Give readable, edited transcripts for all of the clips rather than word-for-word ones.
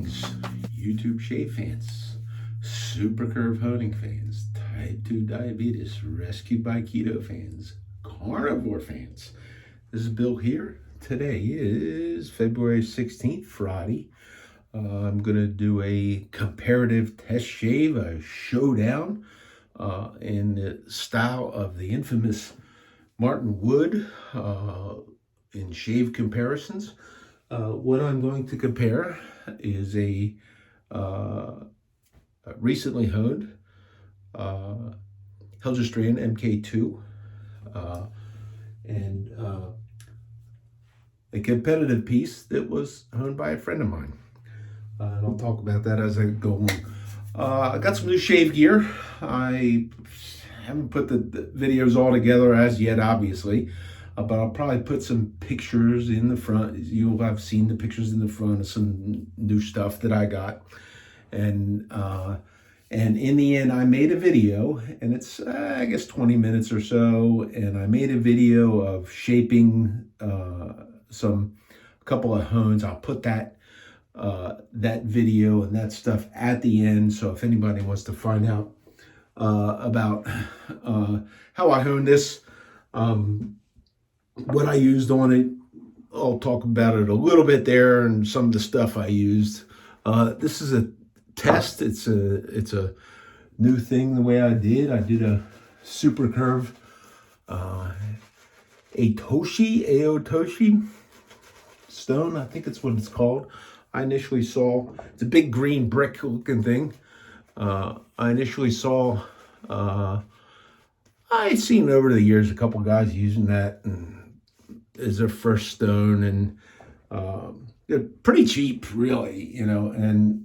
Greetings, YouTube shave fans, SuperCurve honing fans, type 2 diabetes, rescued by keto fans, carnivore fans. This is Bill here. Today is February 16th, Friday. I'm going to do a comparative test shave, a showdown in the style of the infamous Martin Wood in shave comparisons. What I'm going to compare is a recently honed Heiljestrand MK32 and a competitive piece that was honed by a friend of mine. And I'll talk about that as I go on. I got some new shave gear. I haven't put the videos all together as yet, obviously. But I'll probably put some pictures in the front. You'll have seen the pictures in the front of some new stuff that I got. And in the end, I made a video, and it's, I guess, 20 minutes or so. And I made a video of shaping a couple of hones. I'll put that video and that stuff at the end. So if anybody wants to find out about how I honed this, what I used on it, I'll talk about it a little bit there and some of the stuff I used. This is a test. It's a new thing the way I did a SuperCurve Aotoshi stone. I think it's what it's called. I initially saw, it's a big green brick looking thing. I initially saw, I'd seen over the years a couple guys using that and as their first stone, and they're pretty cheap, really, you know. And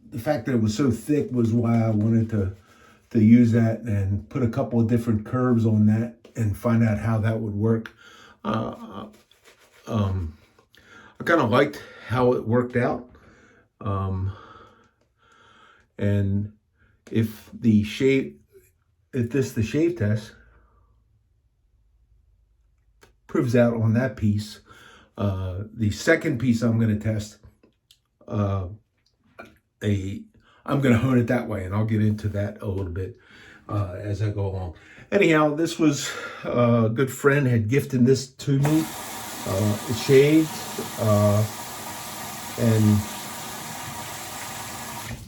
the fact that it was so thick was why I wanted to use that and put a couple of different curves on that and find out how that would work. I kind of liked how it worked out. And if the shave test proves out on that piece, the second piece I'm going to test, I'm going to hone it that way, and I'll get into that a little bit as I go along. Anyhow, this was a good friend had gifted this to me. It's shaved, and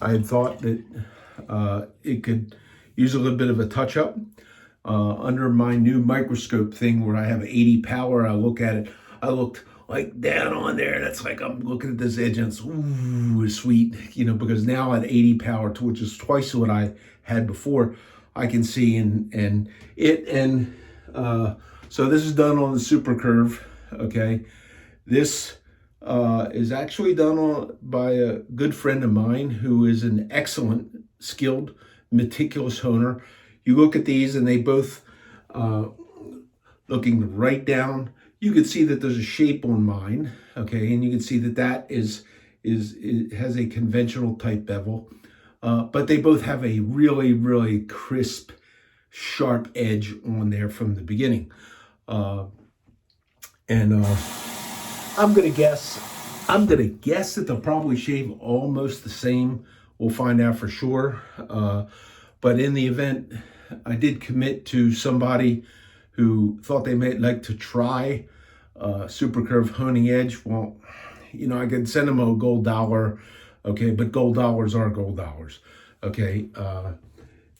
I had thought that it could use a little bit of a touch-up. Under my new microscope thing where I have 80 power, I look at it, I looked like down on there, and it's like I'm looking at this edge, and it's ooh, sweet, you know, because now at 80 power, which is twice what I had before, I can see so this is done on the SuperCurve. Okay, this is actually done by a good friend of mine who is an excellent, skilled, meticulous honer. You look at these and they both, looking right down, you can see that there's a shape on mine, okay? And you can see that it has a conventional type bevel, but they both have a really, really crisp, sharp edge on there from the beginning. I'm gonna guess that they'll probably shave almost the same. We'll find out for sure. But in the event, I did commit to somebody who thought they might like to try SuperCurve honing edge. Well, you know, I could send them a gold dollar, okay, but gold dollars are gold dollars, okay.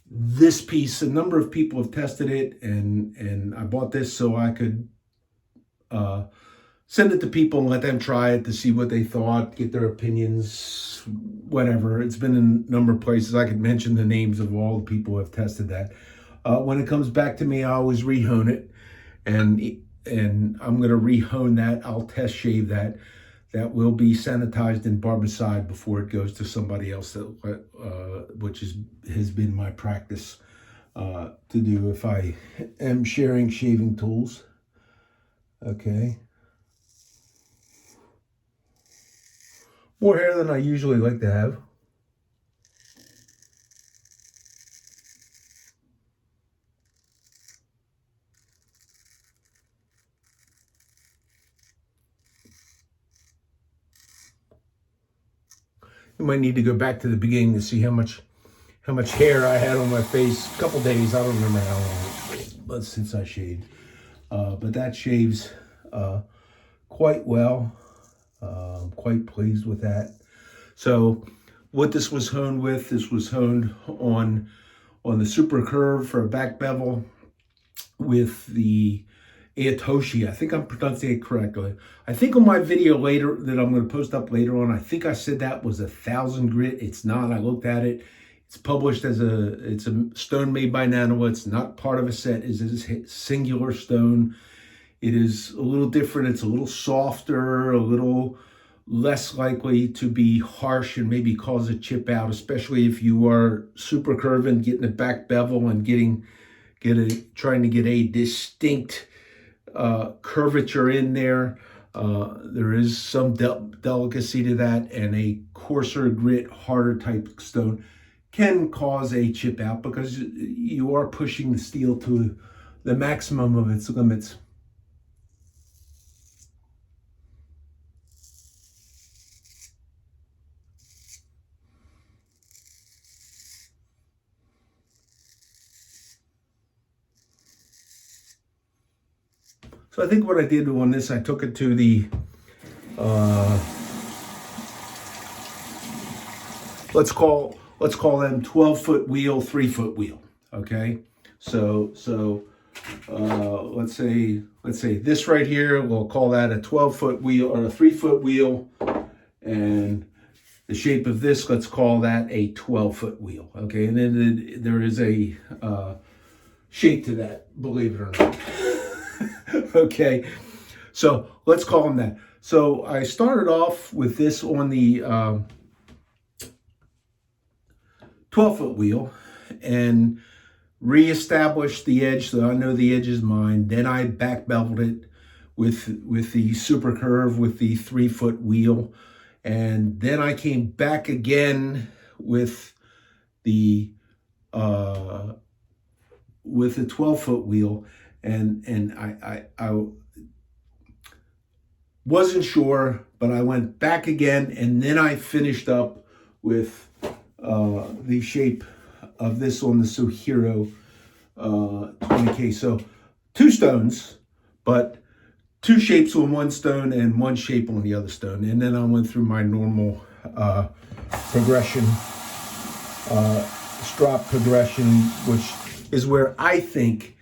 This piece, a number of people have tested it, and I bought this so I could send it to people and let them try it to see what they thought, get their opinions, whatever. It's been in a number of places. I could mention the names of all the people who have tested that. When it comes back to me, I always rehone it, and I'm going to rehone that. I'll test shave that. That will be sanitized and barbicide before it goes to somebody else, which has been my practice to do if I am sharing shaving tools. Okay. More hair than I usually like to have. You might need to go back to the beginning to see how much hair I had on my face. A couple days, I don't remember how long, but since I shaved. But that shaves quite well. I'm quite pleased with that. So what this was honed with, this was honed on the SuperCurve for a back bevel with the Ayatoshi. I think I'm pronouncing it correctly. I think on my video later that I'm going to post up later on, I think I said that was 1,000 grit. It's not. I looked at it. It's published as it's a stone made by Nanoa. It's not part of a set. It's a singular stone. It is a little different. It's a little softer, a little less likely to be harsh and maybe cause a chip out, especially if you are super curving, getting a back bevel and trying to get a distinct curvature in there. There is some delicacy to that, and a coarser grit, harder type stone can cause a chip out because you are pushing the steel to the maximum of its limits. So I think what I did on this, I took it to the, let's call them 12-foot wheel, 3-foot wheel. Okay, so let's say this right here, we'll call that a 12-foot wheel or a 3-foot wheel, and the shape of this, let's call that a 12-foot wheel. Okay, and then there is a shape to that, believe it or not. Okay, so let's call them that. So I started off with this on the 12-foot wheel and reestablished the edge so I know the edge is mine. Then I back beveled it with the SuperCurve with the 3-foot wheel, and then I came back again with the 12-foot wheel. And I wasn't sure, but I went back again, and then I finished up with the shape of this on the Suhiro 20K. So 2 stones, but 2 shapes on one stone and 1 shape on the other stone. And then I went through my normal progression, strop progression, which is where I think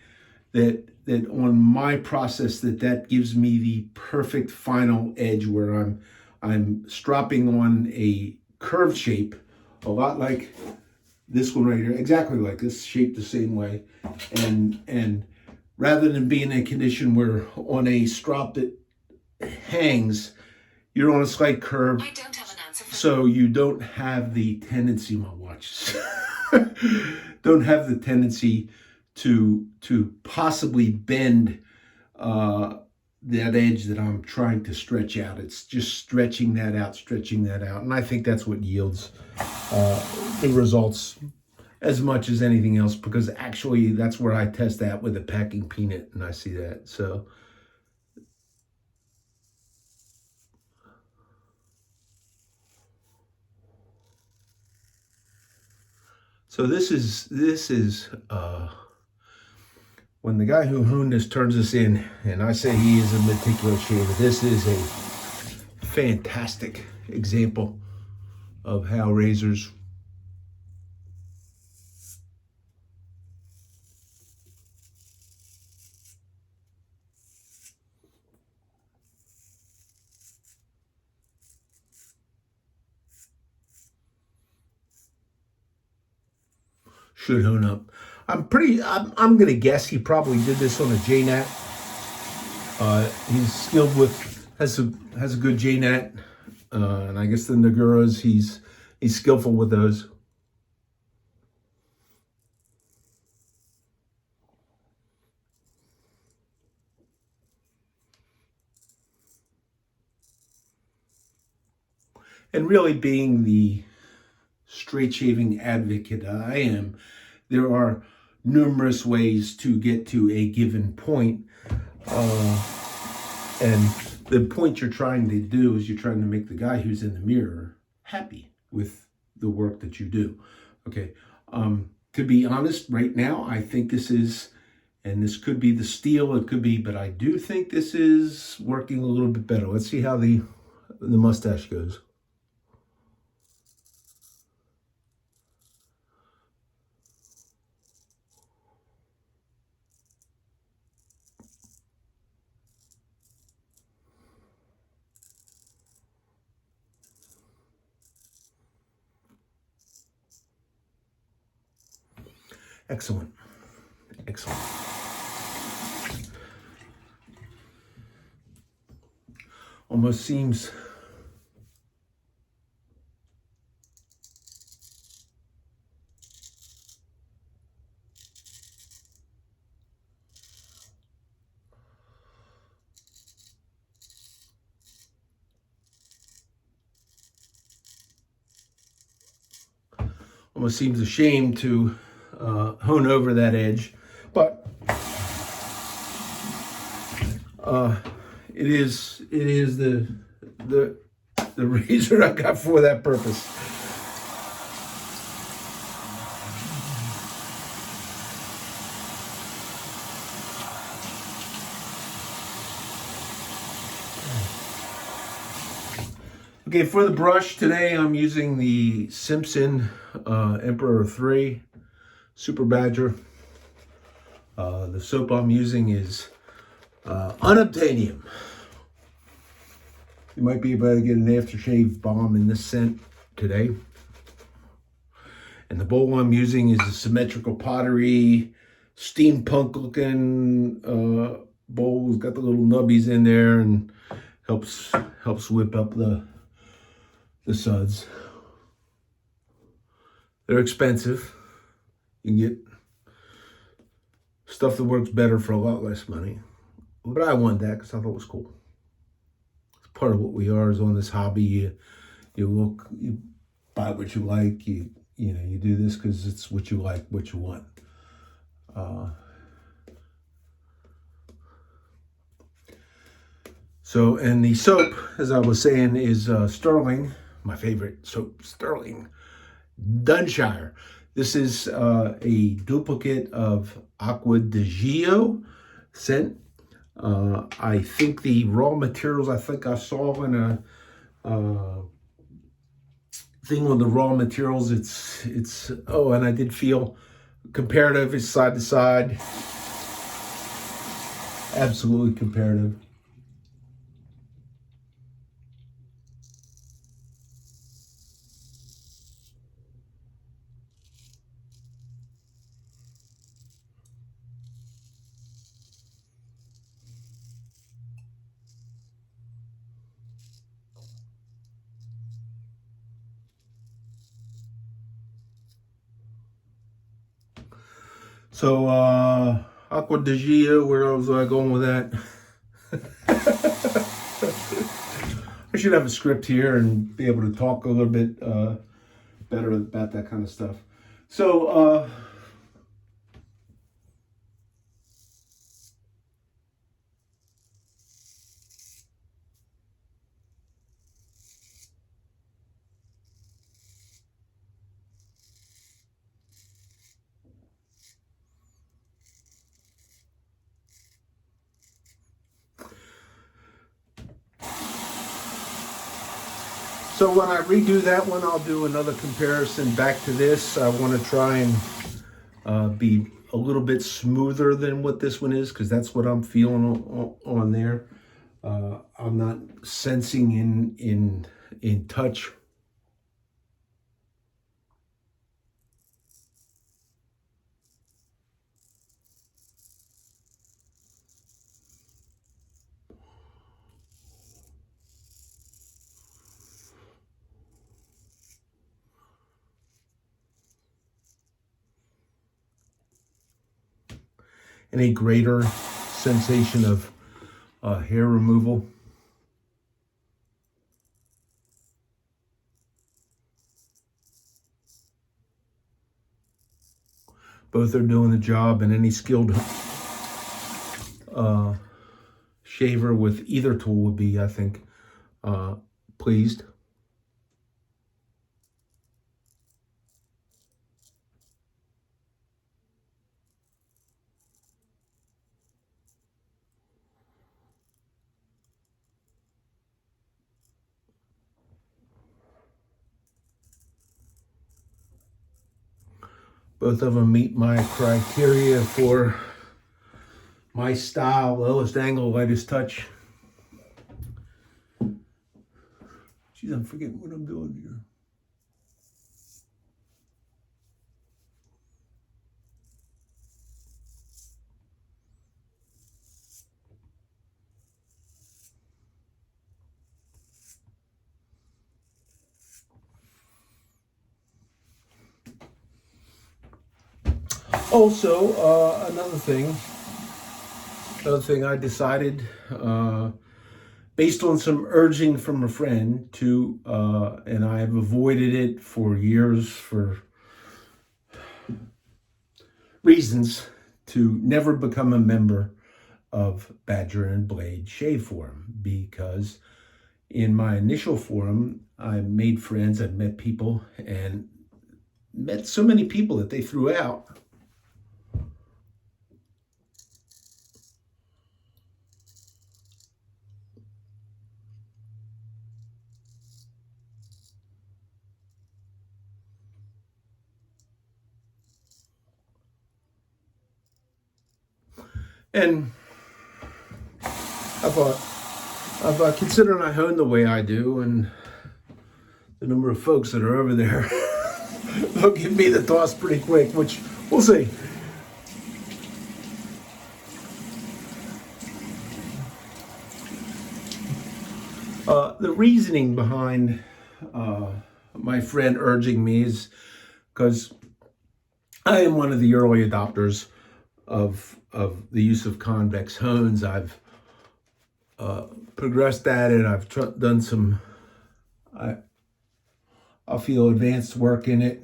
that on my process that gives me the perfect final edge where I'm stropping on a curved shape, a lot like this one right here, exactly like this, shaped the same way, and rather than being in a condition where on a strop that hangs, you're on a slight curve. I don't have an answer for so you don't have the tendency, my watch, don't have the tendency to possibly bend that edge that I'm trying to stretch out. It's just stretching that out. And I think that's what yields the results as much as anything else, because actually that's where I test that with a packing peanut, and I see that. So this is when the guy who honed this turns this in, and I say he is a meticulous shaver, this is a fantastic example of how razors should hone up. I'm gonna guess he probably did this on a JNAT. He's skilled with, has a good JNAT, and I guess the Naguras, he's skillful with those. And really, being the straight shaving advocate I am, there are numerous ways to get to a given point. And the point you're trying to do is you're trying to make the guy who's in the mirror happy. with the work that you do. Okay. To be honest, right now, I think this is, and this could be the steel, it could be, but I do think this is working a little bit better. Let's see how the mustache goes. Excellent. Excellent. Almost seems a shame to hone over that edge, but it is the razor I got for that purpose. Okay, for the brush today, I'm using the Simpson Emperor 3 Super Badger. The soap I'm using is unobtainium. You might be able to get an aftershave balm in this scent today. And the bowl I'm using is a symmetrical pottery, steampunk looking bowl. It's got the little nubbies in there and helps whip up the suds. They're expensive. You can get stuff that works better for a lot less money. But I wanted that because I thought it was cool. It's part of what we are is on this hobby. You look, you buy what you like. You do this because it's what you like, what you want. So, and the soap, as I was saying, is Sterling. My favorite soap, Sterling Dunshire. This is a duplicate of Acqua di Gio scent. I think the raw materials, I think I saw in a thing on the raw materials, it's and I did feel comparative, it's side to side. Absolutely comparative. So, Acqua di Gio, where was I going with that? I should have a script here and be able to talk a little bit better about that kind of stuff. So, So when I redo that one, I'll do another comparison back to this. I want to try and be a little bit smoother than what this one is, because that's what I'm feeling on there. I'm not sensing in touch. Any greater sensation of hair removal. Both are doing the job, and any skilled shaver with either tool would be, I think, pleased. Both of them meet my criteria for my style: lowest angle, lightest touch. Geez, I'm forgetting what I'm doing here. Also, another thing I decided, based on some urging from a friend to, and I have avoided it for years for reasons, to never become a member of Badger and Blade Shave Forum, because in my initial forum, I made friends, I've met people, and met so many people that they threw out. And I thought, considering I hone the way I do, and the number of folks that are over there, they'll give me the toss pretty quick, which we'll see. The reasoning behind my friend urging me is because I am one of the early adopters of the use of convex hones. I've progressed at it. I've done some, I feel, advanced work in it.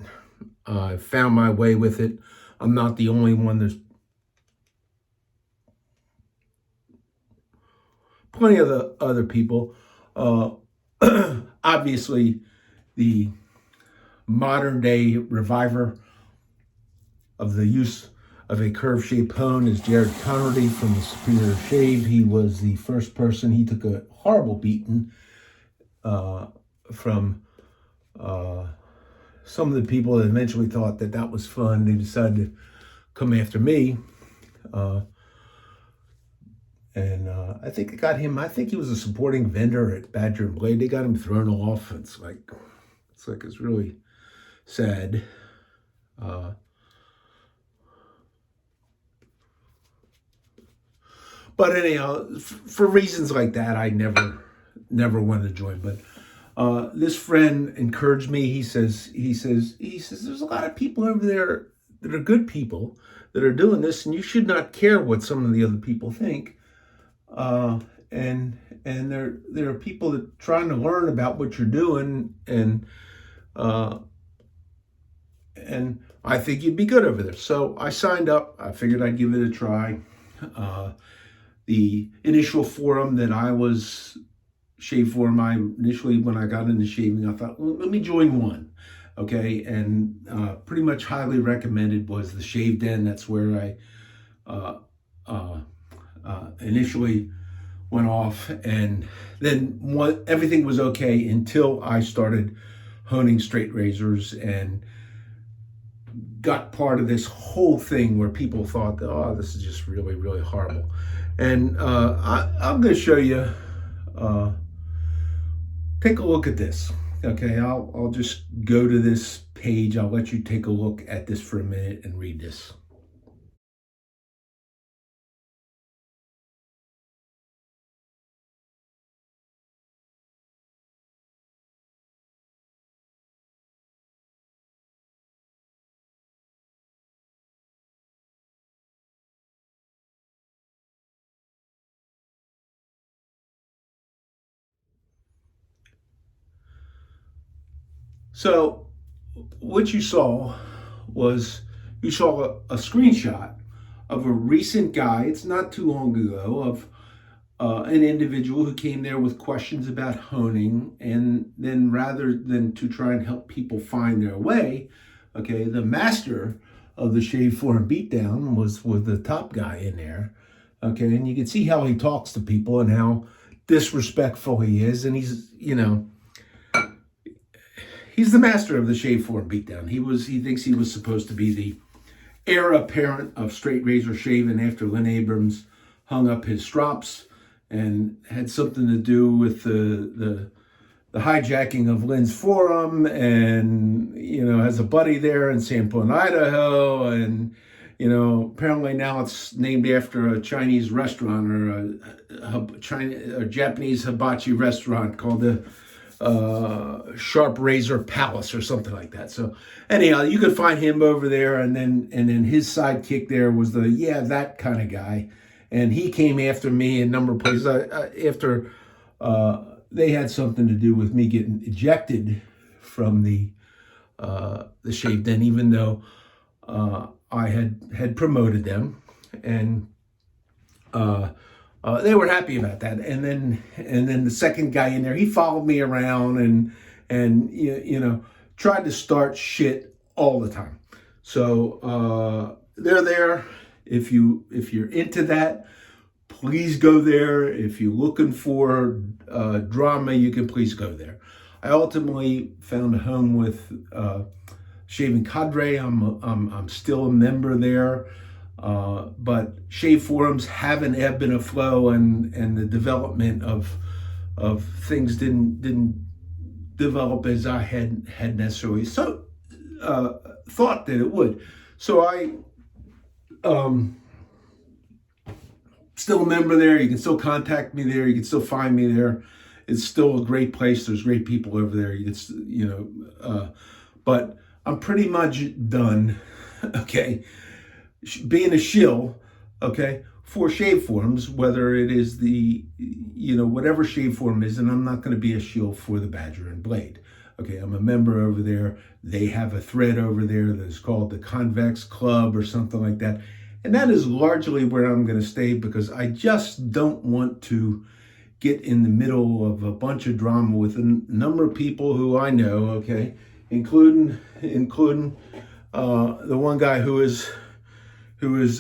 I've found my way with it. I'm not the only one. There's plenty of the other people. Obviously, the modern day reviver of the use of a curve-shaped hone is Jared Connerty from the Superior Shave. He was the first person. He took a horrible beating from some of the people that eventually thought that that was fun. They decided to come after me. I think it got him, I think he was a supporting vendor at Badger and Blade. They got him thrown off. It's really sad. But anyhow, for reasons like that, I never wanted to join. But this friend encouraged me. He says, there's a lot of people over there that are good people that are doing this, and you should not care what some of the other people think. And there are people that are trying to learn about what you're doing, and I think you'd be good over there. So I signed up. I figured I'd give it a try. The initial forum that I was Shave Forum, when I got into shaving, I thought, well, let me join one. Okay, and pretty much highly recommended was the Shave Den. That's where I initially went off, and then everything was okay until I started honing straight razors and got part of this whole thing where people thought, oh, this is just really, really horrible. And I'm going to show you, take a look at this. Okay, I'll just go to this page. I'll let you take a look at this for a minute and read this. So what you saw was a screenshot of a recent guy. It's not too long ago, of an individual who came there with questions about honing, and then rather than to try and help people find their way, okay, the master of the Shave Forum beatdown was the top guy in there, okay, and you can see how he talks to people and how disrespectful he is, and he's the master of the Shave Forum beatdown. He thinks he was supposed to be heir apparent of straight razor shaving after Lynn Abrams hung up his strops, and had something to do with the hijacking of Lynn's forum, and has a buddy there in Sanborn, Idaho, and apparently now it's named after a Chinese restaurant, or a Japanese hibachi restaurant called the Sharp Razor Palace or something like that. So anyhow, you could find him over there, and then his sidekick there was that kind of guy, and he came after me in a number of places after they had something to do with me getting ejected from the shave den, even though I had promoted them, and they were happy about that. And then the second guy in there, he followed me around and tried to start shit all the time. So they're there. If you're into that, please go there. If you're looking for drama, you can please go there. I ultimately found a home with Shaving Cadre. I'm still a member there, but shave forums have an ebb and a flow, and the development of things didn't develop as I had necessarily thought that it would. So I still a member there. You can still contact me there. You can still find me there. It's still a great place. There's great people over there. But I'm pretty much done, okay, being a shill, okay, for shave forums, whether it is whatever shave forum is, and I'm not going to be a shill for the Badger and Blade. Okay, I'm a member over there. They have a thread over there that's called the Convex Club or something like that. And that is largely where I'm going to stay, because I just don't want to get in the middle of a bunch of drama with a number of people who I know, okay, including the one guy who is,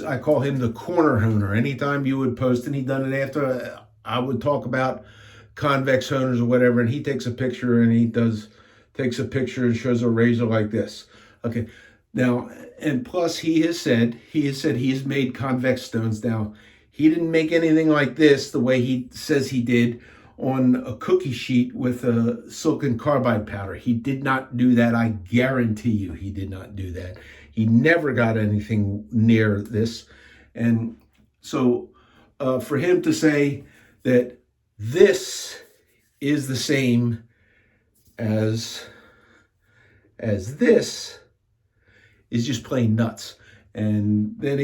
I call him the corner honer. Anytime you would post, and he done it after I would talk about convex honers or whatever, and he takes a picture and takes a picture and shows a razor like this. Okay. Now, and plus he has said he has made convex stones. Now, he didn't make anything like this the way he says he did on a cookie sheet with a silicon carbide powder. He did not do that. I guarantee you he did not do that. He never got anything near this. And so for him to say that this is the same as this is just plain nuts. And then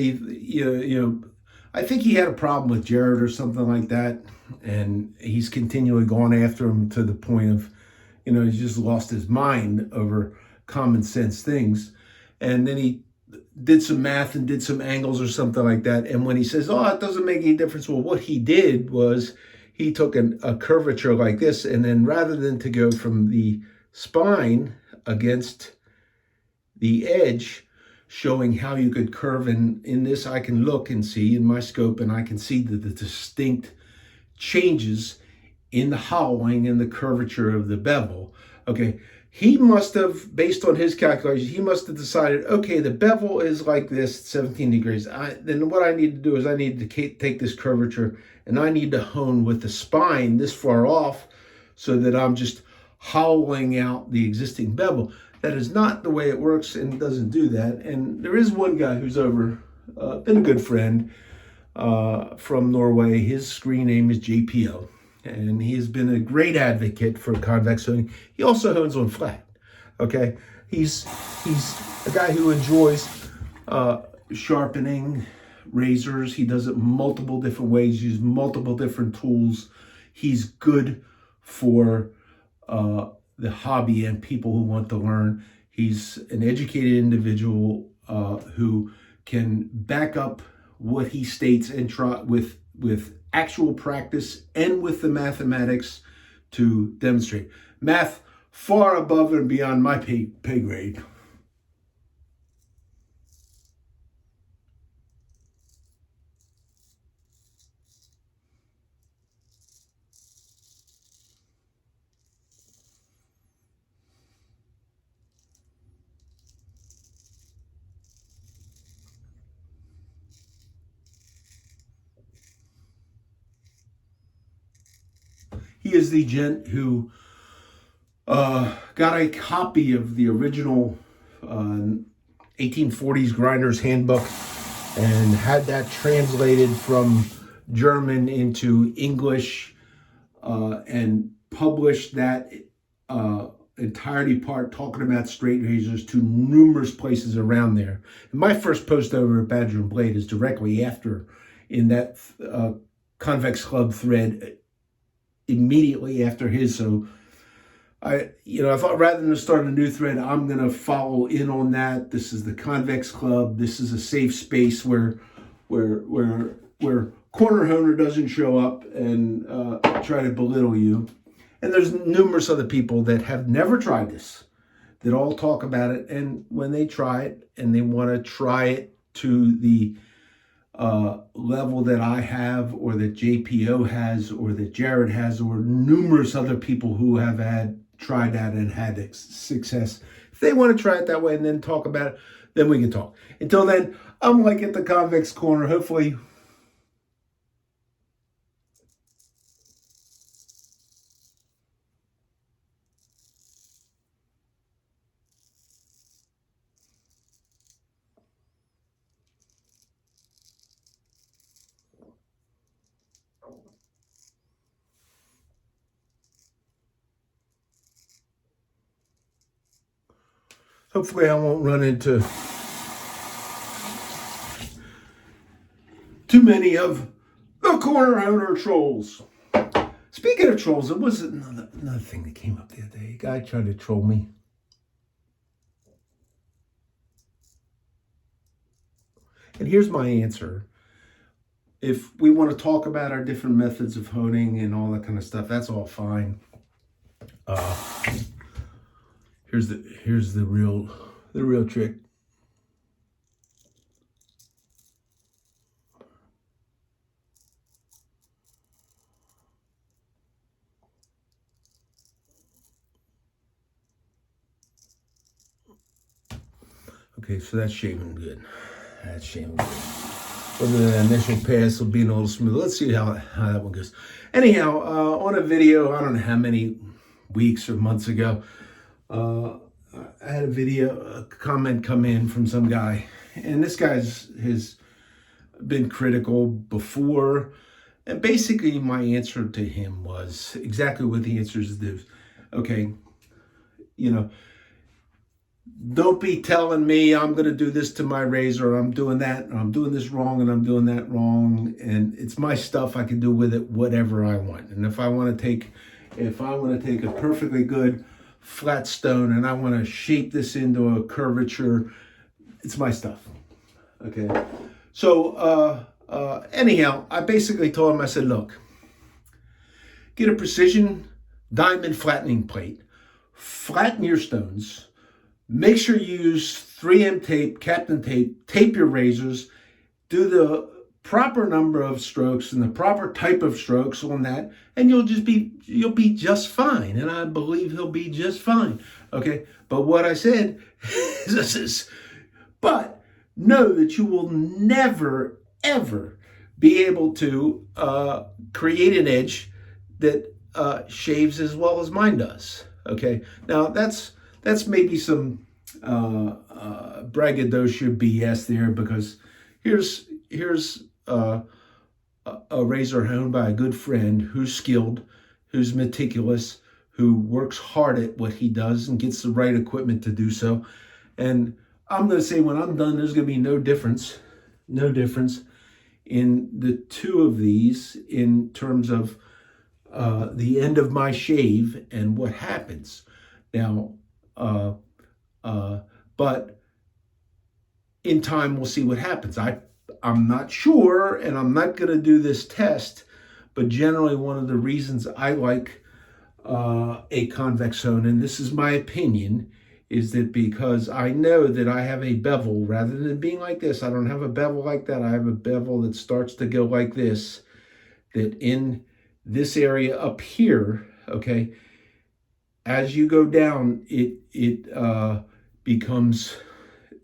I think he had a problem with Jared or something like that, and he's continually gone after him to the point of, he's just lost his mind over common sense things. And then he did some math and did some angles or something like that. And when he says, oh, it doesn't make any difference, well, what he did was he took a curvature like this, and then rather than to go from the spine against the edge, showing how you could curve, in this I can look and see in my scope, and I can see the distinct changes in the hollowing and the curvature of the bevel. Okay, he must have, based on his calculations, he must have decided, okay, the bevel is like this, 17 degrees. Then what I need to do is I need to take this curvature and I need to hone with the spine this far off so that I'm just hollowing out the existing bevel. That is not the way it works, and doesn't do that. And there is one guy who's been a good friend from Norway. His screen name is JPO, and he has been a great advocate for convex honing. He also hones on flat. Okay, he's a guy who enjoys sharpening razors. He does it multiple different ways, uses multiple different tools. He's good for the hobby and people who want to learn. He's an educated individual who can back up what he states and try with actual practice and with the mathematics to demonstrate. Math far above and beyond my pay grade. He is the gent who got a copy of the original 1840s Grinder's Handbook and had that translated from German into English and published that entirety part talking about straight razors to numerous places around there. And my first post over at Badger and Blade is directly after, in that Convex Club thread, immediately after his. So I thought rather than start a new thread, I'm going to follow in on that. This is the Convex Club. This is a safe space where corner honer doesn't show up and try to belittle you. And there's numerous other people that have never tried this, that all talk about it. And when they try it and they want to try it to the level that I have, or that JPO has, or that Jared has, or numerous other people who have tried that and had success, if they want to try it that way and then talk about it, then we can talk. Until then, I'm like at the Convex corner. Hopefully I won't run into too many of the corner owner trolls. Speaking of trolls, there was another thing that came up the other day. A guy tried to troll me. And here's my answer. If we want to talk about our different methods of honing and all that kind of stuff, that's all fine. Here's the real trick. Okay, so that's shaving good. That's shaving good. Whether the initial pass will be a little smooth. Let's see how that one goes. Anyhow, on a video, I don't know how many weeks or months ago, I had a comment come in from some guy, and this guy has been critical before, and basically my answer to him was exactly what the answer is. Okay, don't be telling me I'm going to do this to my razor, or I'm doing that, or I'm doing this wrong, and I'm doing that wrong, and it's my stuff. I can do with it whatever I want. And if I want to take a perfectly good flat stone and I want to shape this into a curvature, it's my stuff. Okay. So anyhow, I basically told him, I said, look, get a precision diamond flattening plate, flatten your stones. Make sure you use 3M tape, Captain tape, tape your razors, do the proper number of strokes and the proper type of strokes on that, and you'll be just fine. And I believe he'll be just fine. Okay. But what I said is but know that you will never, ever be able to create an edge that shaves as well as mine does. Okay. Now that's maybe some braggadocio BS there, because here's a razor honed by a good friend who's skilled, who's meticulous, who works hard at what he does and gets the right equipment to do so. And I'm going to say, when I'm done, there's going to be no difference in the two of these in terms of the end of my shave and what happens. Now, but in time, we'll see what happens. I'm not sure, and I'm not going to do this test, but generally one of the reasons I like a convex hone, and this is my opinion, is that because I know that I have a bevel, rather than being like this, I don't have a bevel like that. I have a bevel that starts to go like this, that in this area up here, okay, as you go down, it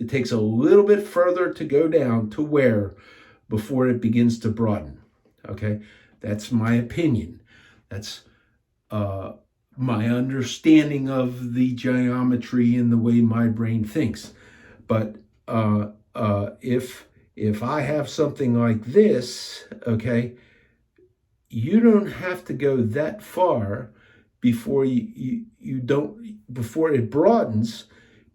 takes a little bit further to go down to where before it begins to broaden. Okay, that's my opinion. That's my understanding of the geometry and the way my brain thinks. But if I have something like this, okay, you don't have to go that far before you don't, before it broadens,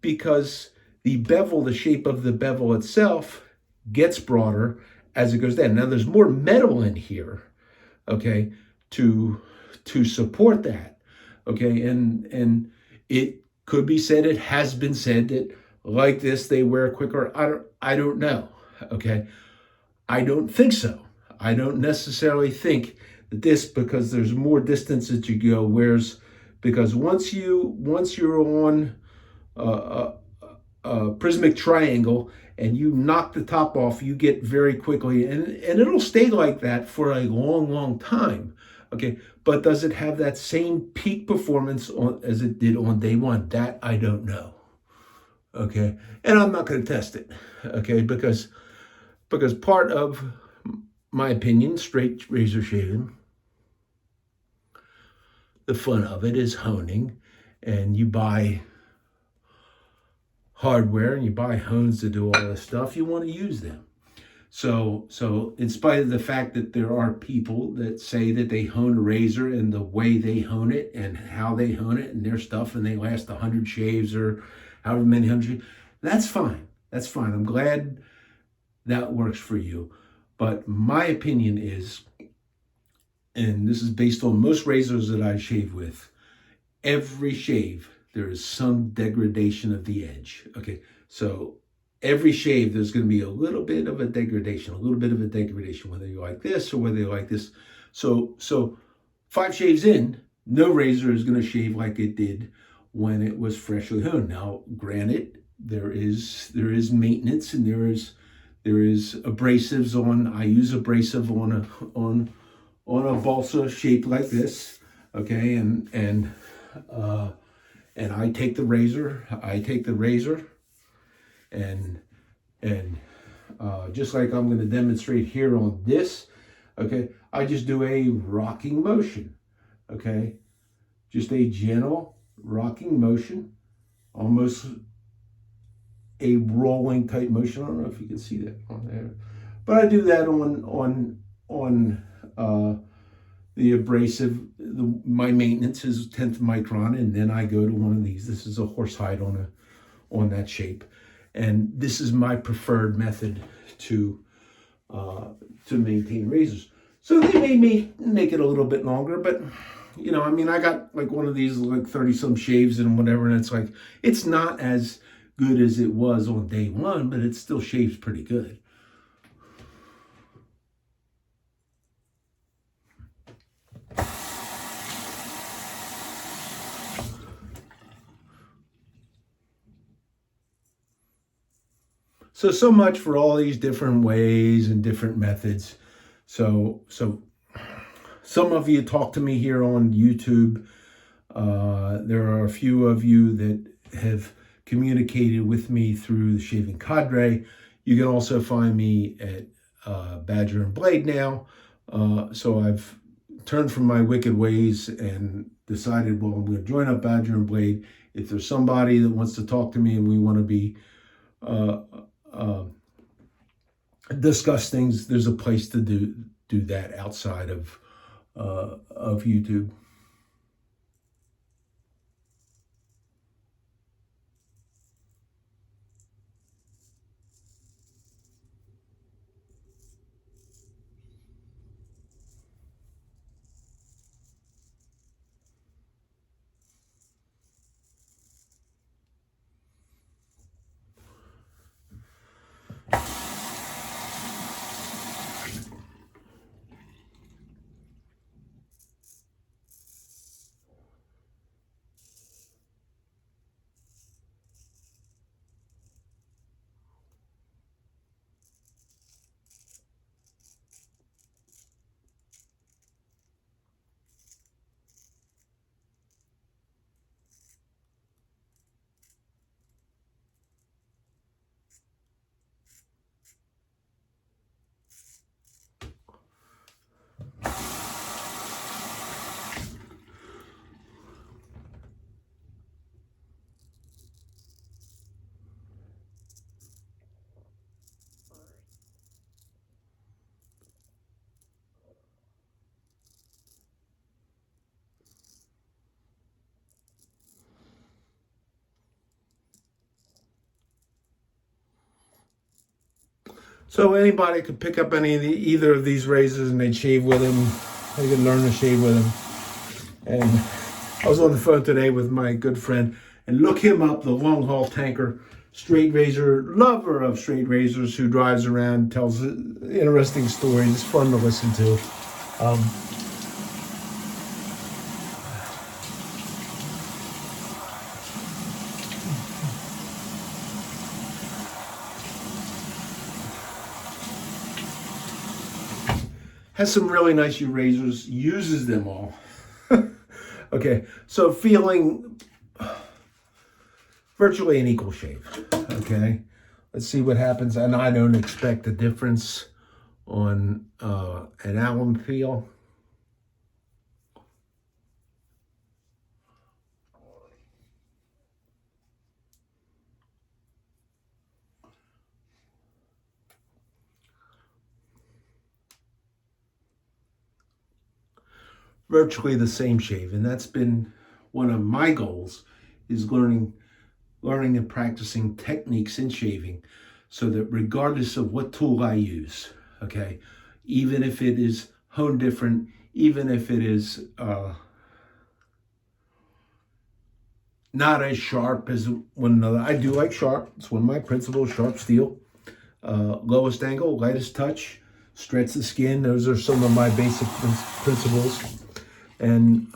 because the bevel, the shape of the bevel itself gets broader as it goes down. Now there's more metal in here, okay, to support that, okay, and it could be said, it has been said that like this they wear quicker. I don't know, okay. I don't think so. I don't necessarily think that this, because there's more distance that you go, whereas because once you're on a prismatic triangle and you knock the top off, you get very quickly, and it'll stay like that for a long time, okay. But does it have that same peak performance as it did on day one? That I don't know, okay. And I'm not going to test it, okay, because part of my opinion, straight razor shaving, the fun of it is honing, and you buy hardware and you buy hones to do all this stuff. You want to use them. So in spite of the fact that there are people that say that they hone a razor and the way they hone it and how they hone it and their stuff, and they last 100 shaves or however many hundred, that's fine. That's fine. I'm glad that works for you. But my opinion is, and this is based on most razors that I shave with, every shave, there is some degradation of the edge. Okay, so every shave, there's going to be a little bit of a degradation, whether you like this or whether you like this. So 5 shaves in, no razor is going to shave like it did when it was freshly honed. Now, granted, there is maintenance, and there is abrasives on. I use abrasive on a balsa shaped like this, okay, and I take the razor, and just like I'm going to demonstrate here on this, okay, I just do a rocking motion, okay, just a gentle rocking motion, almost a rolling type motion. I don't know if you can see that on there, but I do that on the abrasive. My maintenance is 10th micron, and then I go to one of these. This is a horsehide on that shape, and this is my preferred method to maintain razors. So they may make it a little bit longer, but you know, I mean, I got like one of these like 30 some shaves and whatever, and it's like, it's not as good as it was on day one, but it still shaves pretty good. So much for all these different ways and different methods. So some of you talk to me here on YouTube. There are a few of you that have communicated with me through the Shaving Cadre. You can also find me at Badger and Blade now. So I've turned from my wicked ways and decided, well, I'm going to join up Badger and Blade. If there's somebody that wants to talk to me and we want to be discuss things, there's a place to do that outside of YouTube. So anybody could pick up either of these razors and they'd shave with them. They could learn to shave with them. And I was on the phone today with my good friend, and look him up, the long haul tanker, straight razor, lover of straight razors, who drives around, tells interesting stories. It's fun to listen to. Has some really nice razors, uses them all. Okay, so feeling virtually an equal shave. Okay, let's see what happens. And I don't expect a difference on an alum feel. Virtually the same shave, and that's been one of my goals, is learning and practicing techniques in shaving, so that regardless of what tool I use, okay, even if it is honed different, even if it is not as sharp as one another. I do like sharp. It's one of my principles, sharp steel. Lowest angle, lightest touch, stretch the skin. Those are some of my basic principles. And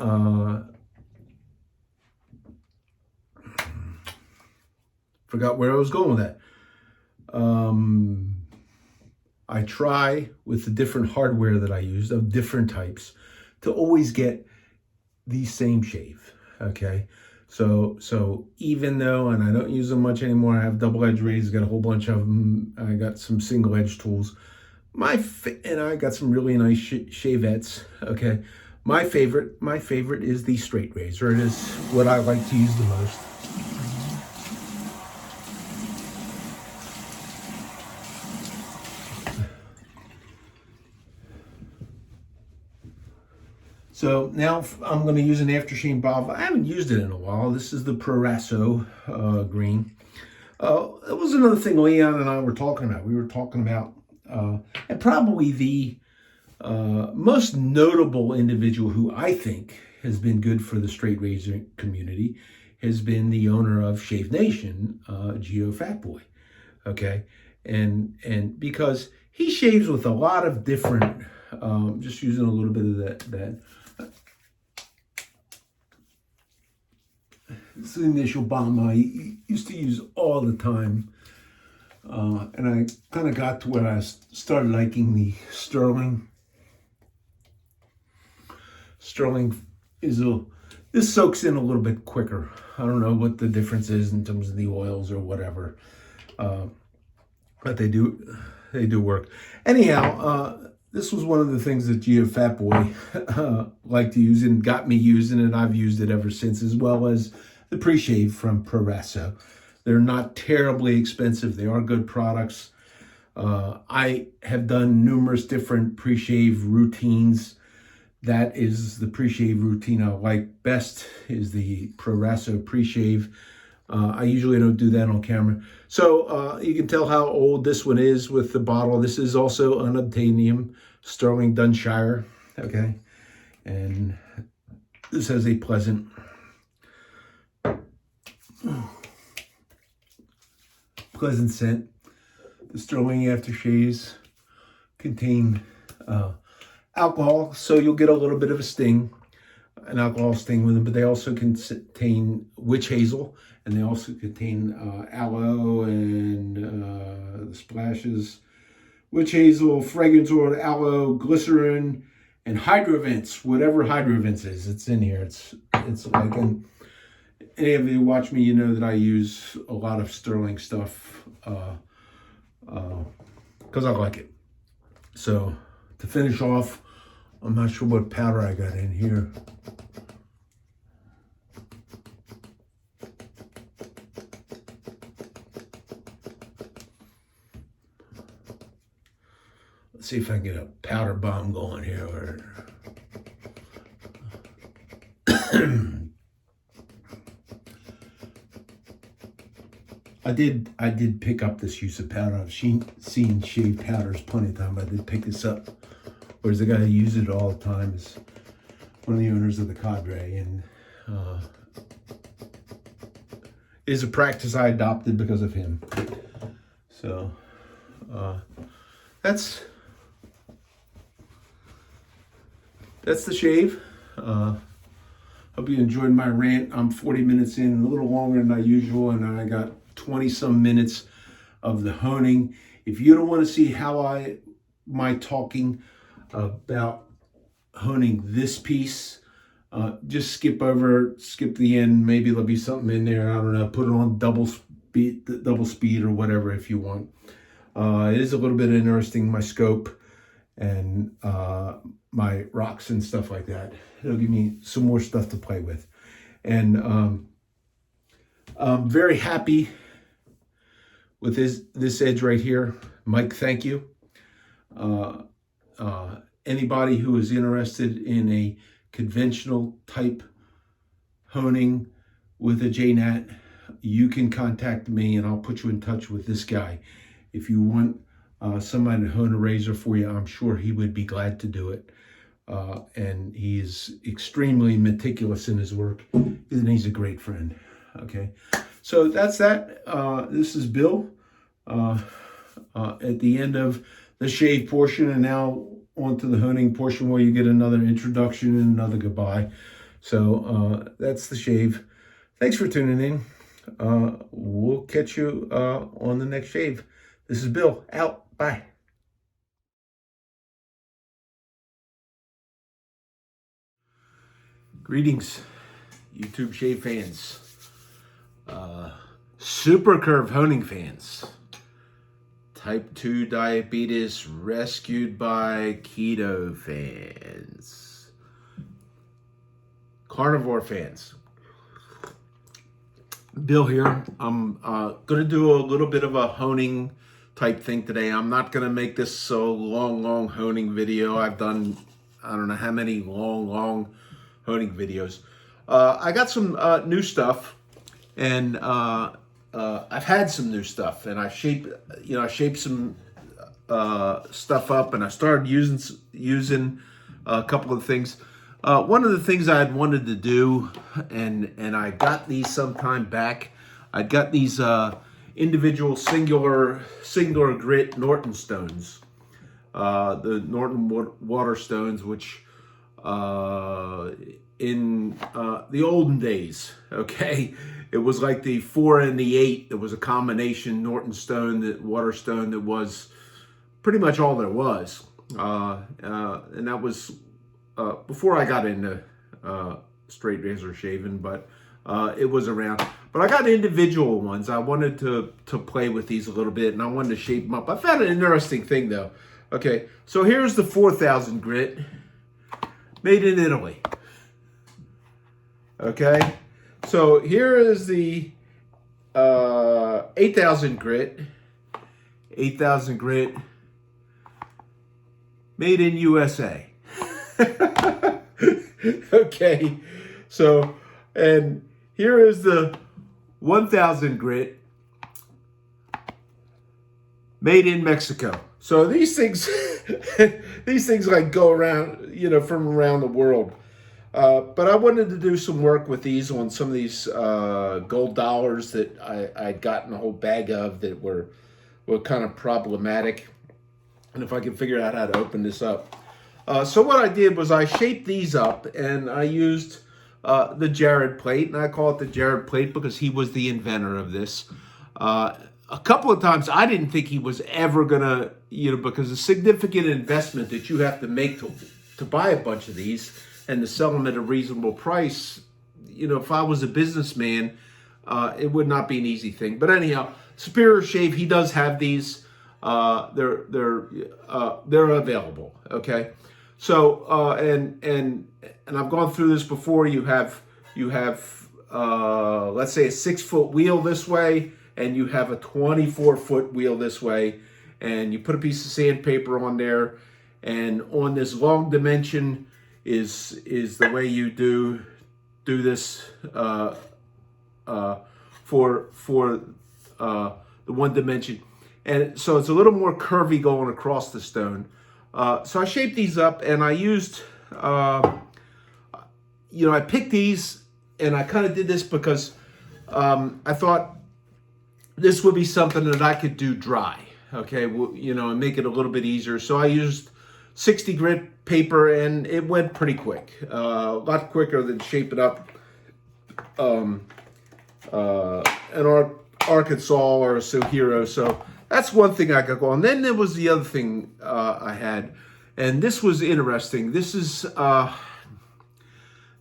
forgot where I was going with that. I try with the different hardware that I use of different types to always get the same shave. Okay, so even though, and I don't use them much anymore, I have double-edged razors, got a whole bunch of them. I got some single-edged tools. And I got some really nice shavettes. Okay. My favorite is the straight razor. It is what I like to use the most. So now I'm going to use an aftershave bottle. I haven't used it in a while. This is the Proraso green. It was another thing Leon and I were talking about. We were talking about, and probably the most notable individual who I think has been good for the straight razor community has been the owner of Shave Nation, Geo Fatboy. Okay, and because he shaves with a lot of different, just using a little bit of that. It's the initial balm I used to use all the time. And I kind of got to where I started liking the Sterling. Sterling this soaks in a little bit quicker. I don't know what the difference is in terms of the oils or whatever. But they do work. Anyhow, this was one of the things that Geo Fatboy liked to use and got me using it. I've used it ever since, as well as the pre-shave from Proraso. They're not terribly expensive. They are good products. I have done numerous different pre-shave routines. That is the pre-shave routine I like best, is the Proraso pre-shave. I usually don't do that on camera. So you can tell how old this one is with the bottle. This is also unobtainium Sterling Dunshire. Okay. And this has a pleasant scent. The Sterling aftershaves contain alcohol, so you'll get a little bit of a sting, an alcohol sting with them, but they also contain witch hazel, and they also contain aloe and splashes, witch hazel, fragrance oil, aloe, glycerin, and hydrovents. Whatever hydrovents is, it's in here. It's like, and any of you who watch me, you know that I use a lot of Sterling stuff because I like it. So to finish off, I'm not sure what powder I got in here. Let's see if I can get a powder bomb going here. I did pick up this use of powder. I've seen shave powders plenty of time. I did pick this up. Whereas the guy who uses it all the time is one of the owners of the Cadre, and it is a practice I adopted because of him. So that's the shave. Hope you enjoyed my rant. I'm 40 minutes in, a little longer than I usual, and I got 20 some minutes of the honing. If you don't want to see how my talking about honing this piece, just skip the end. Maybe there'll be something in there, I don't know, put it on double speed or whatever if you want. It is a little bit interesting, my scope and my rocks and stuff like that. It'll give me some more stuff to play with. And I'm very happy with this edge right here. Mike, thank you. Anybody who is interested in a conventional type honing with a JNAT, you can contact me and I'll put you in touch with this guy. If you want somebody to hone a razor for you, I'm sure he would be glad to do it. And he is extremely meticulous in his work, and he's a great friend. Okay, so that's that. This is Bill at the end of the shave portion, and now on to the honing portion where you get another introduction and another goodbye. So that's the shave. Thanks for tuning in. We'll catch you on the next shave. This is Bill, out. Bye. Greetings, YouTube shave fans, SuperCurve honing fans, type 2 diabetes rescued by keto fans, carnivore fans. Bill here. I'm going to do a little bit of a honing type thing today. I'm not going to make this a long honing video. I've done, I don't know how many long honing videos. I got some new stuff, and I've had some new stuff, and I shaped some stuff up, and I started using a couple of things. One of the things I had wanted to do, and I got these some time back. I got these individual singular grit Norton stones, the Norton water stones, which in the olden days, okay, it was like the 4 and the 8. There was a combination Norton stone, that water stone, that was pretty much all there was, and that was before I got into straight razor shaving, but it was around. But I got individual ones. I wanted to play with these a little bit, and I wanted to shape them up. I found an interesting thing though. Okay, so here's the 4,000 grit, made in Italy. Okay, so here is the 8,000 grit. 8,000 grit, made in USA. Okay, so, and here is the 1,000 grit, made in Mexico. So these things, these things like go around, from around the world. But I wanted to do some work with these on some of these gold dollars that I'd gotten a whole bag of that were kind of problematic. And if I can figure out how to open this up. So what I did was I shaped these up, and I used the Jared plate, and I call it the Jared plate because he was the inventor of this. A couple of times I didn't think he was ever gonna, because a significant investment that you have to make to buy a bunch of these and to sell them at a reasonable price, if I was a businessman, it would not be an easy thing. But anyhow, Superior Shave, he does have these. They're available. Okay, so and I've gone through this before. You have let's say a 6-foot wheel this way, and you have a 24-foot wheel this way, and you put a piece of sandpaper on there, and on this long dimension is the way you do this for one dimension. And so it's a little more curvy going across the stone. So I shaped these up, and I used, I picked these, and I kind of did this because I thought this would be something that I could do dry, okay, and make it a little bit easier. So I used 60 grit paper, and it went pretty quick, a lot quicker than shaping up an Arkansas or a Suhiro. So that's one thing I got going. Then there was the other thing I had, and this was interesting. This is,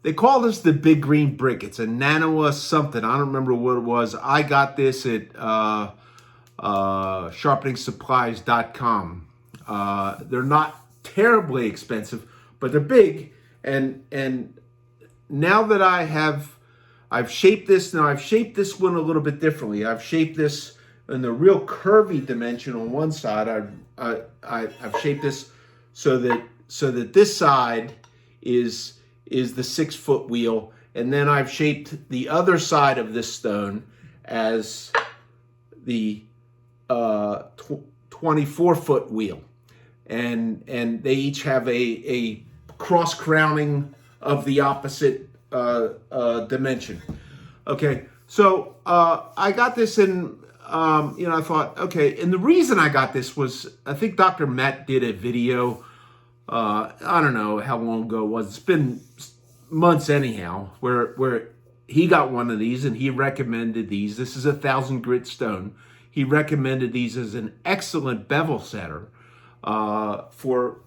they call this the big green brick. It's a nano something. I don't remember what it was. I got this at sharpeningsupplies.com. They're not terribly expensive, but they're big. And now that I've shaped this. Now I've shaped this one a little bit differently. I've shaped this in the real curvy dimension on one side. I've shaped this so that this side is the 6 foot wheel, and then I've shaped the other side of this stone as the 24 foot wheel, and they each have a cross crowning of the opposite dimension. Okay, so I got this in. I thought, okay, and the reason I got this was, I think Dr. Matt did a video, I don't know how long ago it was, it's been months anyhow, where he got one of these and he recommended these. This is 1,000 grit stone. He recommended these as an excellent bevel setter for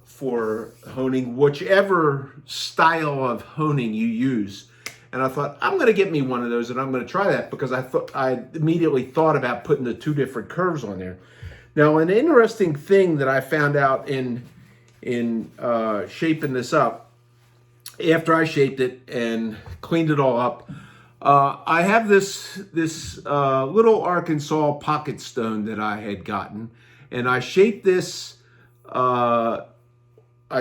honing, whichever style of honing you use. And I thought, I'm going to get me one of those, and I'm going to try that, because I immediately thought about putting the 2 different curves on there. Now, an interesting thing that I found out in shaping this up, after I shaped it and cleaned it all up, I have this little Arkansas pocket stone that I had gotten, and I shaped this. I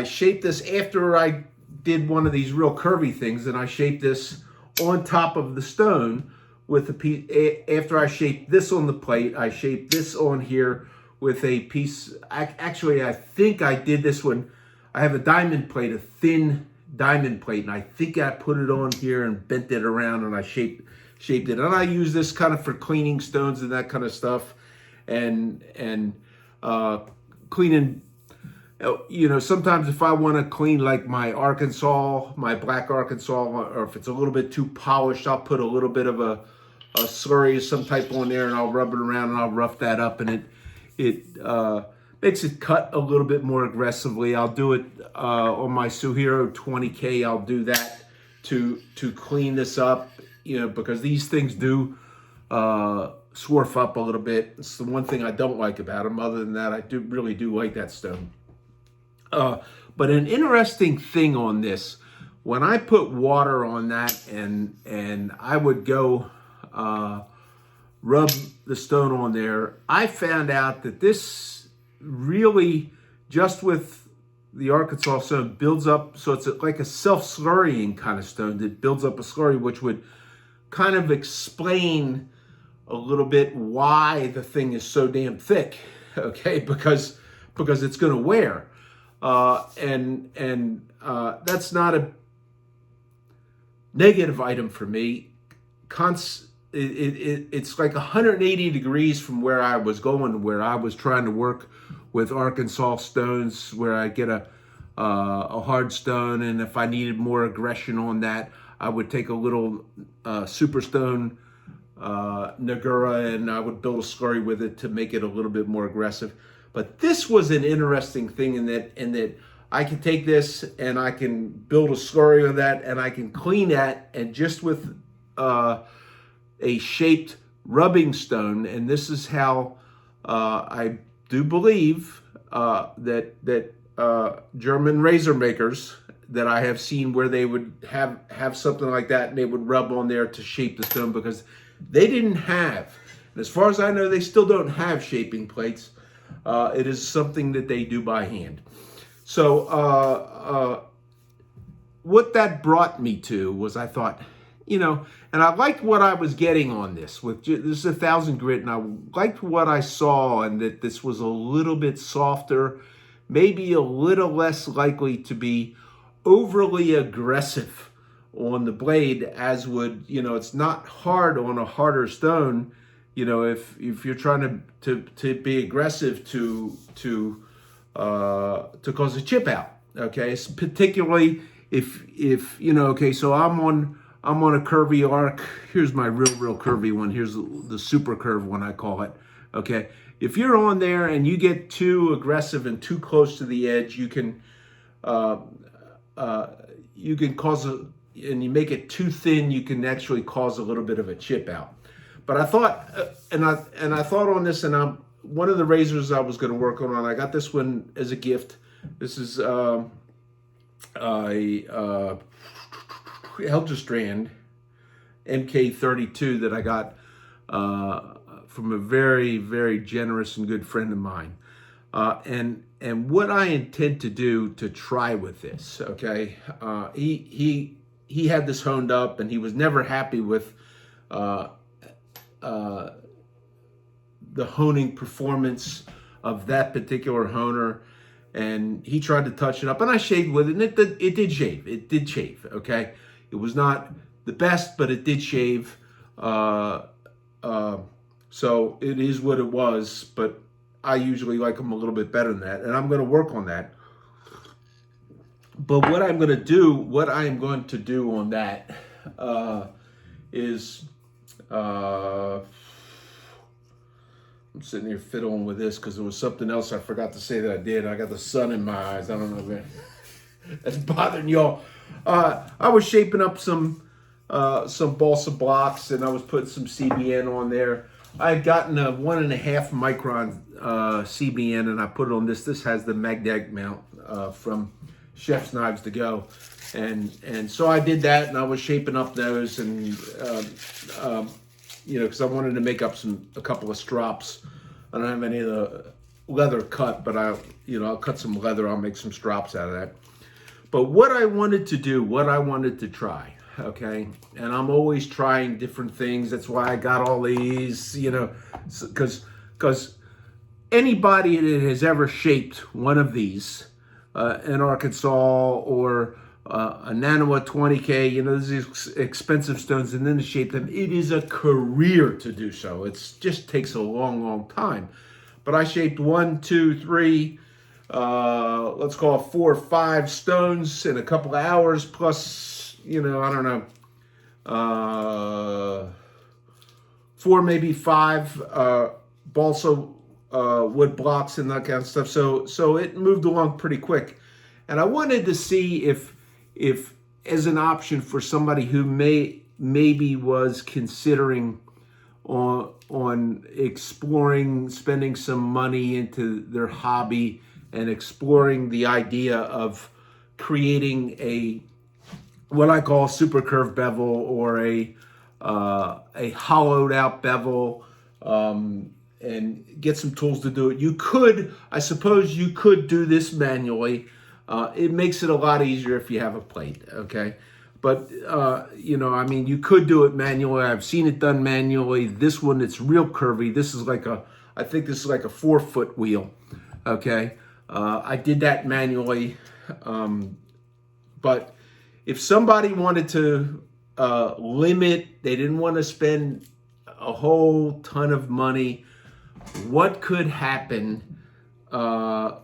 shaped this after I did one of these real curvy things, and I shaped this on top of the stone with a piece. After I shaped this on the plate, I shaped this on here with a piece. Actually, I think I did this one. I have a diamond plate, a thin diamond plate, and I think I put it on here and bent it around, and I shaped it. And I use this kind of for cleaning stones and that kind of stuff, and cleaning. Sometimes if I want to clean like my Arkansas, my black Arkansas, or if it's a little bit too polished, I'll put a little bit of a slurry of some type on there, and I'll rub it around, and I'll rough that up, and it makes it cut a little bit more aggressively. I'll do it on my Suhiro 20K. I'll do that to clean this up, because these things do swarf up a little bit. It's the one thing I don't like about them. Other than that, I really do like that stone. But an interesting thing on this, when I put water on that and I would go rub the stone on there, I found out that this really, just with the Arkansas stone, builds up. So it's like a self-slurrying kind of stone that builds up a slurry, which would kind of explain a little bit why the thing is so damn thick, okay? Because it's going to wear. And that's not a negative item for me. It's like 180 degrees from where I was going, where I was trying to work with Arkansas stones, where I get a hard stone, and if I needed more aggression on that, I would take a little super stone Nagura, and I would build a slurry with it to make it a little bit more aggressive. But this was an interesting thing in that I can take this and I can build a slurry of that, and I can clean that, and just with a shaped rubbing stone. And this is how I do believe that German razor makers that I have seen, where they would have something like that, and they would rub on there to shape the stone, because they didn't have, and as far as I know, they still don't have shaping plates. It is something that they do by hand. So what that brought me to was, I thought, you know, and I liked what I was getting on this. This is 1,000 grit, and I liked what I saw, and that this was a little bit softer, maybe a little less likely to be overly aggressive on the blade, as would, you know, it's not hard on a harder stone, you know, if you're trying to be aggressive to cause a chip out. Okay, so particularly if you know, okay, so I'm on a curvy arc. Here's my real curvy one. Here's the SuperCurve one, I call it. Okay, if you're on there and you get too aggressive and too close to the edge, you can cause and you make it too thin, you can actually cause a little bit of a chip out. But I thought, and I thought on this, and one of the razors I was going to work on, I got this one as a gift. This is a Heiljestrand MK32 that I got from a very generous and good friend of mine. And what I intend to do to try with this, okay, he had this honed up, and he was never happy with the honing performance of that particular honer, and he tried to touch it up, and I shaved with it, and it did shave, okay? It was not the best, but it did shave, so it is what it was, but I usually like them a little bit better than that, and I'm going to work on that. But what I'm going to do on that is I'm sitting here fiddling with this because there was something else I forgot to say that I did. I got the sun in my eyes. I don't know if that's bothering y'all. I was shaping up some balsa blocks, and I was putting some CBN on there. I had gotten a 1.5 micron CBN, and I put it on this. This has the magnetic mount from Chef's Knives to Go, and so I did that, and I was shaping up those, and you know, because I wanted to make up a couple of strops. I don't have any of the leather cut, but I'll cut some leather. I'll make some strops out of that. But what I wanted to do, what I wanted to try, okay, and I'm always trying different things. That's why I got all these, you know, because anybody that has ever shaped one of these in Arkansas or a Nanawa 20K, you know, these expensive stones, and then to shape them, it is a career to do so. It just takes a long time. But I shaped 1, 2, 3, let's call it 4 or 5 stones in a couple of hours, plus, you know, I don't know, 4, maybe 5 balsa wood blocks and that kind of stuff. So it moved along pretty quick. And I wanted to see if as an option for somebody who maybe was considering on exploring spending some money into their hobby and exploring the idea of creating what I call a SuperCurve bevel, or a hollowed out bevel, and get some tools to do it. I suppose you could do this manually. It makes it a lot easier if you have a plate, okay? But, you know, I mean, you could do it manually. I've seen it done manually. This one, it's real curvy. This is I think this is like a 4-foot wheel, okay? I did that manually. But if somebody wanted to limit, they didn't want to spend a whole ton of money, what could happen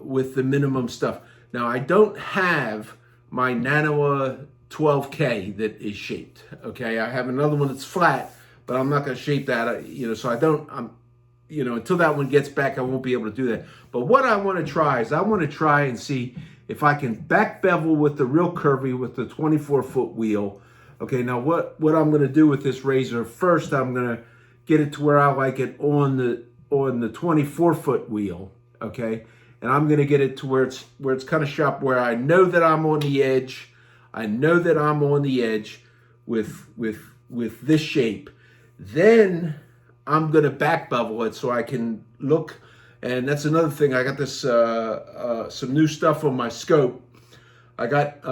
with the minimum stuff? Now, I don't have my Nanawa 12K that is shaped, okay? I have another one that's flat, but I'm not going to shape that, you know, so until that one gets back, I won't be able to do that. But what I want to try is and see if I can back bevel with the real curvy with the 24-foot wheel. Okay, now what I'm going to do with this razor, first I'm going to get it to where I like it on the 24-foot wheel, okay? And I'm going to get it to where it's kind of sharp, where I know that I'm on the edge. I know that I'm on the edge with this shape. Then I'm going to back bevel it so I can look. And that's another thing. I got this some new stuff on my scope. I got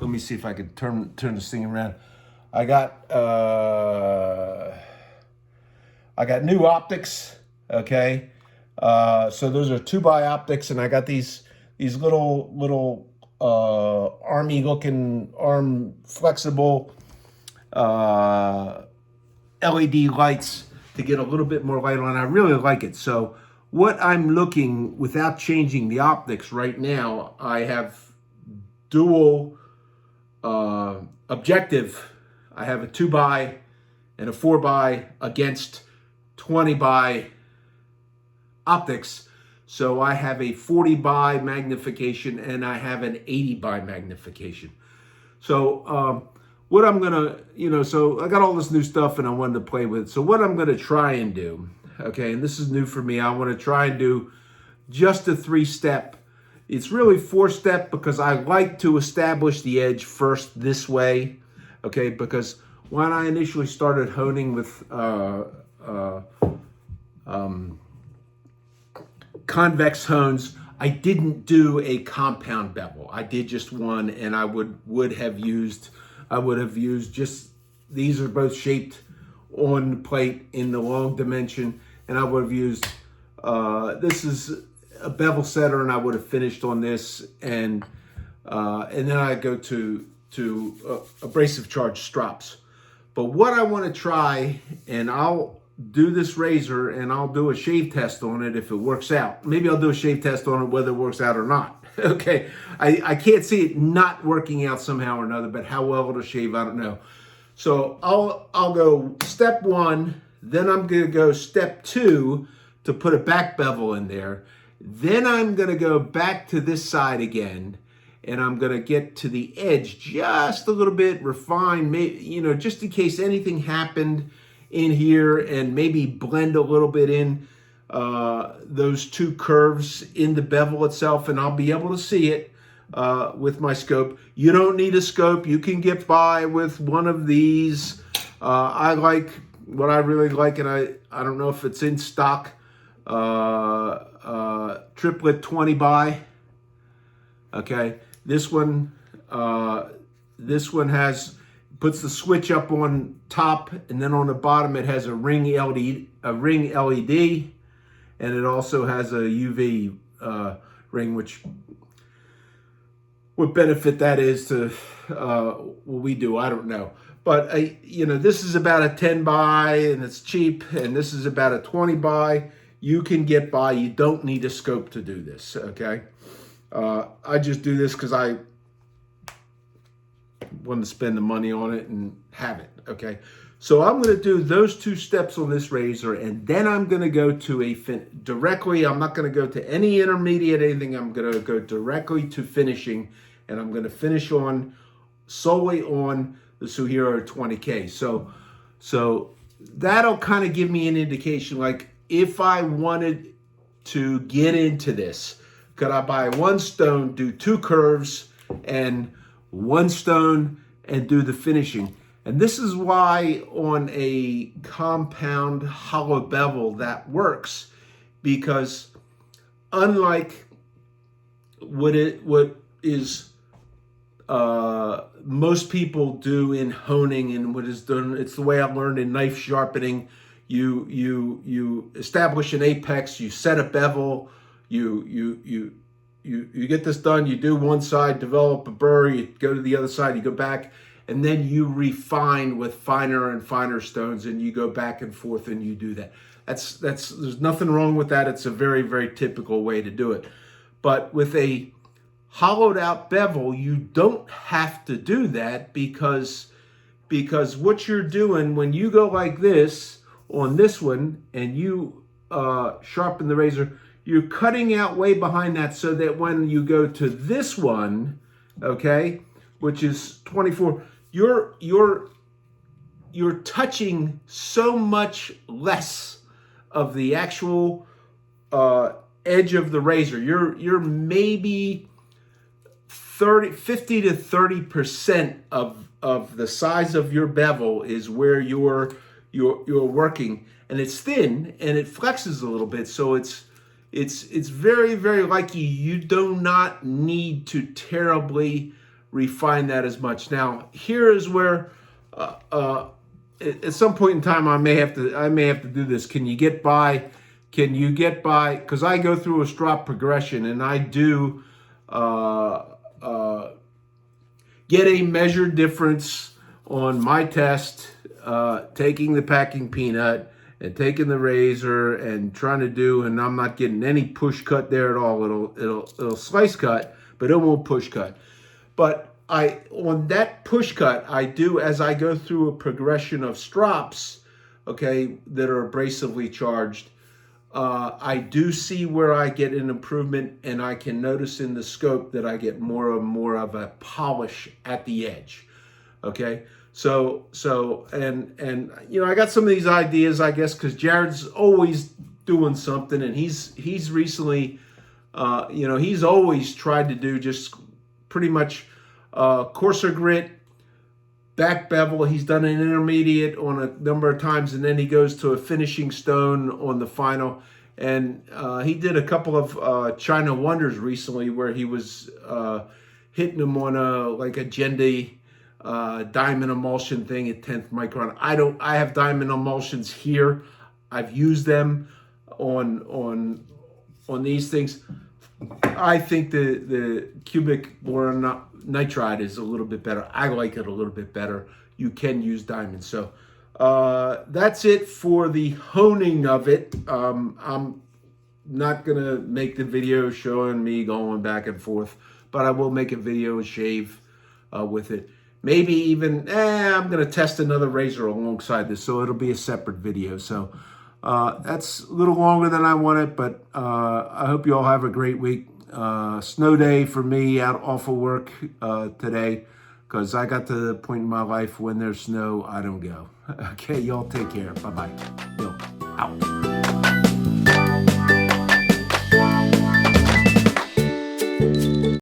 let me see if I can turn this thing around. I got new optics. Okay, so those are 2x optics, and I got these little army looking arm flexible LED lights to get a little bit more light on. I really like it. So what I'm looking, without changing the optics right now, I have dual objective. I have a 2x and a 4x against 20x optics. So I have a 40x magnification and I have an 80x magnification. So what I'm gonna, so I got all this new stuff and I wanted to play with it. So what I'm gonna try and do, okay, and this is new for me, I wanna try and do just a 3-step. It's really 4-step because I like to establish the edge first this way, okay, because when I initially started honing with convex hones, I didn't do a compound bevel. I did just one, and I would have used just, these are both shaped on the plate in the long dimension, and I would have used, this is a bevel setter, and I would have finished on this, and then I go to abrasive charge strops. But what I want to try, and I'll do this razor and I'll do a shave test on it if it works out. Maybe I'll do a shave test on it whether it works out or not. Okay, I can't see it not working out somehow or another, but how well it'll shave, I don't know. So I'll go step 1, then I'm gonna go step 2 to put a back bevel in there. Then I'm gonna go back to this side again, and I'm gonna get to the edge just a little bit, refine, maybe, just in case anything happened in here, and maybe blend a little bit in those 2 curves in the bevel itself, and I'll be able to see it with my scope. You don't need a scope. You can get by with one of these. I like, what I really like, and I don't know if it's in stock, triplet 20x. Okay, this one puts the switch up on top, and then on the bottom it has a ring LED, and it also has a UV ring, which what benefit that is to what we do, I don't know. But this is about a 10x, and it's cheap, and this is about a 20x. You can get by. You don't need a scope to do this. Okay, I just do this because I want to spend the money on it and have it. Okay, so I'm going to do those 2 steps on this razor, and then I'm going to go to directly. I'm not going to go to any intermediate, anything. I'm going to go directly to finishing, and I'm going to finish on solely on the Suhiro 20K. So that'll kind of give me an indication, like if I wanted to get into this, could I buy 1 stone, do 2 curves, and 1 stone, and do the finishing? And this is why on a compound hollow bevel that works, because unlike what is most people do in honing, and what is done, it's the way I learned in knife sharpening. You establish an apex, you set a bevel, you get this done, you do one side, develop a burr, you go to the other side, you go back, and then you refine with finer and finer stones, and you go back and forth and you do that. There's nothing wrong with that. It's a very, very typical way to do it. But with a hollowed out bevel, you don't have to do that, because what you're doing when you go like this on this one and you sharpen the razor, you're cutting out way behind that, so that when you go to this one, okay, which is 24, you're touching so much less of the actual edge of the razor. You're maybe 50 to 30% of the size of your bevel is where you're working, and it's thin and it flexes a little bit, so it's very, very likely you do not need to terribly refine that as much. Now, here is where at some point in time, I may have to do this. Can you get by? Because I go through a strop progression, and I do get a measured difference on my test, taking the packing peanut and taking the razor and trying to do, and I'm not getting any push cut there at all. It'll slice cut, but it won't push cut. But on that push cut, I do, as I go through a progression of strops, okay, that are abrasively charged, I do see where I get an improvement, and I can notice in the scope that I get more and more of a polish at the edge. Okay, so and you know, I got some of these ideas, I guess, because Jared's always doing something, and he's recently, you know, he's always tried to do just pretty much coarser grit, back bevel. He's done an intermediate on a number of times, and then he goes to a finishing stone on the final. And he did a couple of China Wonders recently where he was hitting them on like a Gendy diamond emulsion thing at 10th micron. I have diamond emulsions here. I've used them on these things. I think the cubic boron nitride is a little bit better. I like it a little bit better. You can use diamonds. So that's it for the honing of it. I'm not going to make the video showing me going back and forth, but I will make a video and shave with it. Maybe even, I'm going to test another razor alongside this, so it'll be a separate video. So that's a little longer than I wanted, but I hope you all have a great week. Snow day for me, out off of work today, because I got to the point in my life when there's snow, I don't go. Okay, y'all take care. Bye-bye. Bill, out.